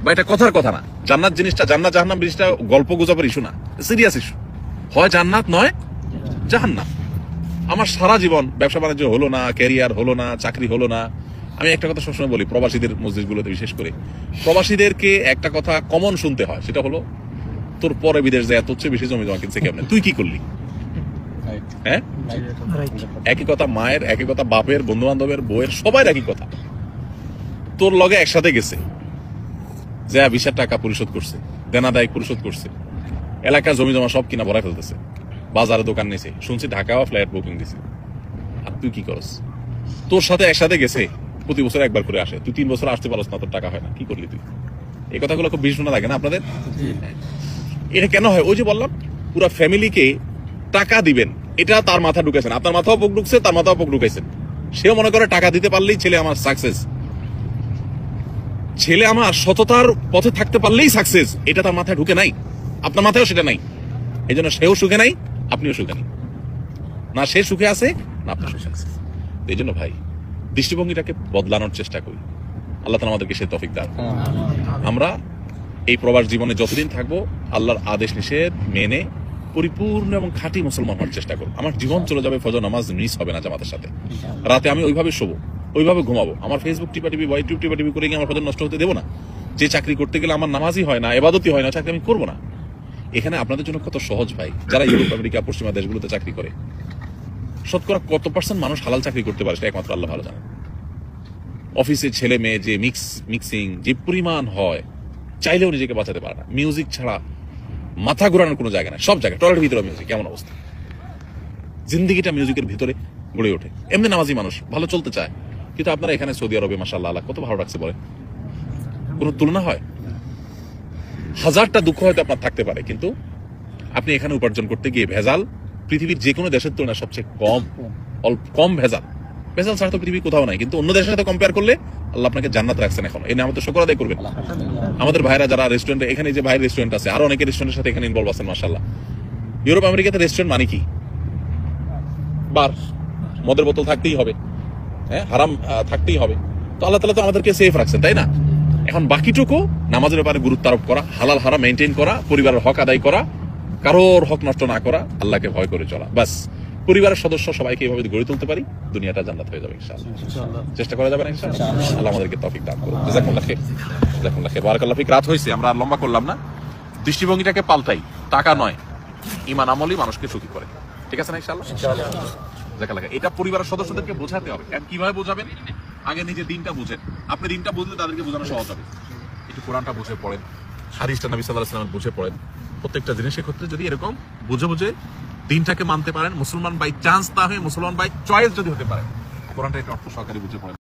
বা এটা কথার কথা না। জান্নাত জিনিসটা, জান্নাত জাহান্নাম জিনিসটা গল্প গুজবের ইস্যু না, সিরিয়াস ইস্যু। হয় জান্নাত নয় জাহান্নাম। আমার সারা জীবন ব্যবসা বাণিজ্য হলো না, ক্যারিয়ার হলো না, চাকরি হলো না। আমি একটা কথা সবসময় বলি, প্রবাসীদের মসজিদগুলোতে বিশেষ করে প্রবাসীদেরকে একটা কথা কমন শুনতে হয়, সেটা হলো তোর পরে বিদেশ যায় তোর চেয়ে বেশি জমি জমা কিনছে কেমনে, তুই কি করলি? হ্যাঁ, একই কথা মায়ের, একই কথা বাপের, বন্ধু বান্ধবের, বউয়ের, সবাই একই কথা। তোর লগে একসাথে গেছে, যা 20,000 টাকা পরিশোধ করছে, দেনা দায়িক পরিশোধ করছে, এলাকার জমি জমা সব কিনা ভরাই ফেলতেছে, বাজারে দোকান নিয়েছে, শুনছি ঢাকাও ফ্ল্যাট বুকিং দিছে। আর তুই কি করস? তোর সাথে একসাথে গেছে, প্রতি বছর একবার করে আসে, তুই 3 বছর আসতে পারস না, তোর টাকা হয় না, কি করলি তুই? এই কথাগুলো খুব বেশি শোনা লাগে না আপনাদের? এটা কেন হয়? ওই যে বললাম, পুরো ফ্যামিলিকে টাকা দিবেন, এটা তার মাথা ঢুকেছেন, আপনার মাথাও পোক ঢুকছে, তার মাথাও পোক ঢুকাইছেন। সেও মনে করে টাকা দিতে পারলেই ছেলে আমার সাকসেস, ছেলে আমার সততার পথে থাকতে পারলেই সাকসেস। এটা তার মাথায় ঢুকে নাই, আপনার মাথায়ও সেটা নাই। এই জন্য সেও সুখে নাই, আপনিও সুখে নাই, না সে সুখে আছে না আপনার সুখে আছে। এই জন্য ভাই, দৃষ্টিভঙ্গিটাকে বদলানোর চেষ্টা করি। আল্লাহ তাআলা আমাদেরকে সেই তৌফিক দান। আমরা এই প্রবাস জীবনে যতদিন থাকবো, আল্লাহর আদেশ নিষেধ মেনে পরিপূর্ণ এবং খাঁটি মুসলমান হওয়ার চেষ্টা করবো। আমার জীবন চলে যাবে, ফজর নামাজ মিস হবে না জামাতের সাথে, রাতে আমি ওইভাবে শোবো, ওইভাবে ঘুমাবো। আমার ফেসবুক টিপাটিপি বা ইউটিউব টিপাটিপি করে গিয়ে আমার ফজর নষ্ট হতে দেবো না। যে চাকরি করতে গেলে আমার নামাজই হয় না, ইবাদতই হয় না, চাকরি আমি করবো না। এখানে আপনাদের জন্য কত সহজ ভাই, যারা ইউরোপ আমেরিকা পশ্চিমা দেশগুলোতে চাকরি করে, শতকরা কত % মানুষ হালাল চাকরি করতে পারে সেটা একমাত্র আল্লাহ ভালো জানে। অফিসে ছেলে মেয়ে যে মিক্সিং যে পরিমাণ হয়, চাইলেও নিজেকে বাঁচাতে পারে না। মিউজিক ছাড়া মাথা ঘোরানোর কোনো জায়গা নাই, সব জায়গায় টয়লেটের ভিতরে মিউজিক, কেমন অবস্থা? জিন্দিগিটা মিউজিকের ভিতরে গড়ে ওঠে। এমনি নামাজি মানুষ ভালো চলতে চায়, কিন্তু আপনারা এখানে সৌদি আরবে মাশাআল্লাহ আল্লাহ কত ভালো রাখছে বলে, কোনো তুলনা হয়? হাজারটা দুঃখ হয়তো আপনার থাকতে পারে, কিন্তু আপনি এখানে উপার্জন করতে গিয়ে ভেজাল পৃথিবীর যে কোনো দেশের তুলনায় সবচেয়ে কম ভেজাল। ভেজাল ছাড়া তো পৃথিবী কোথাও নাই, কিন্তু অন্য দেশের সাথে কম্পেয়ার করলে আল্লাহ আপনাকে জান্নাত রাখছেন। এখন এই আমাদের শুকর আদায় করবেন। আমাদের ভাইরা যারা রেস্টুরেন্টে, এখানে যে ভাইয়ের রেস্টুরেন্ট আছে, আরো অনেকে রেস্টুরেন্টের সাথে এখানে ইনভলভ আছেন মাশাআল্লাহ। ইউরোপ আমেরিকাতে রেস্টুরেন্ট মানে কি? বার, মদের বোতল থাকতেই হবে, হ্যাঁ, হারাম থাকতেই হবে। তো আল্লাহ তাআলা তো আমাদেরকে সেফ রাখছেন, তাই না? এখন বাকিটুকু নামাজের ব্যাপারে গুরুত্ব আরোপ করা, হালাল হারাম মেনটেন করা, পরিবারের হক আদায় করা, কারোর হক নষ্ট না করা, আল্লাহকে ভয় করে চলা, বাস। পরিবারের সদস্য সবাইকে এইভাবে গড়ে তুলতে পারি, দুনিয়াটা জান্নাত হয়ে যাবে ইনশাআল্লাহ। চেষ্টা করা যাবে না ইনশাআল্লাহ? আল্লাহ আমাদেরকে তৌফিক দান করুন। জাযাকুল্লাহ খাইর, জাযাকুল্লাহ খাইর, বারাকাল্লাহ ফিক। রাত হয়েছে, আমরা আর লম্বা করলাম না। দৃষ্টিভঙ্গিটাকে পাল্টাই, টাকা নয়, ঈমান আমলই মানুষকে সুখী করে। ঠিক আছে না ইনশাআল্লাহ? জাযাকাল্লাহ খাইর। এটা পরিবারের সদস্যদেরকে বোঝাতে হবে। কিভাবে বোঝাবেন? আগে নিজে দিনটা বুঝেন। আপনি দিনটা বুঝলে তাদেরকে বোঝানো সহজ হবে। একটু কোরআনটা বুঝে পড়েন, হাদিসটা নবী সাল্লাল্লাহু আলাইহি ওয়াসাল্লাম বুঝে পড়েন। প্রত্যেকটা জিনিসের ক্ষেত্রে যদি এরকম বুঝে বুঝে দিনটাকে মানতে পারেন, মুসলমান বাই চান্স না হয়ে মুসলমান বাই চয়েস যদি হতে পারে, কোরআনটা একটু অর্থ সহকারে বুঝে পড়েন।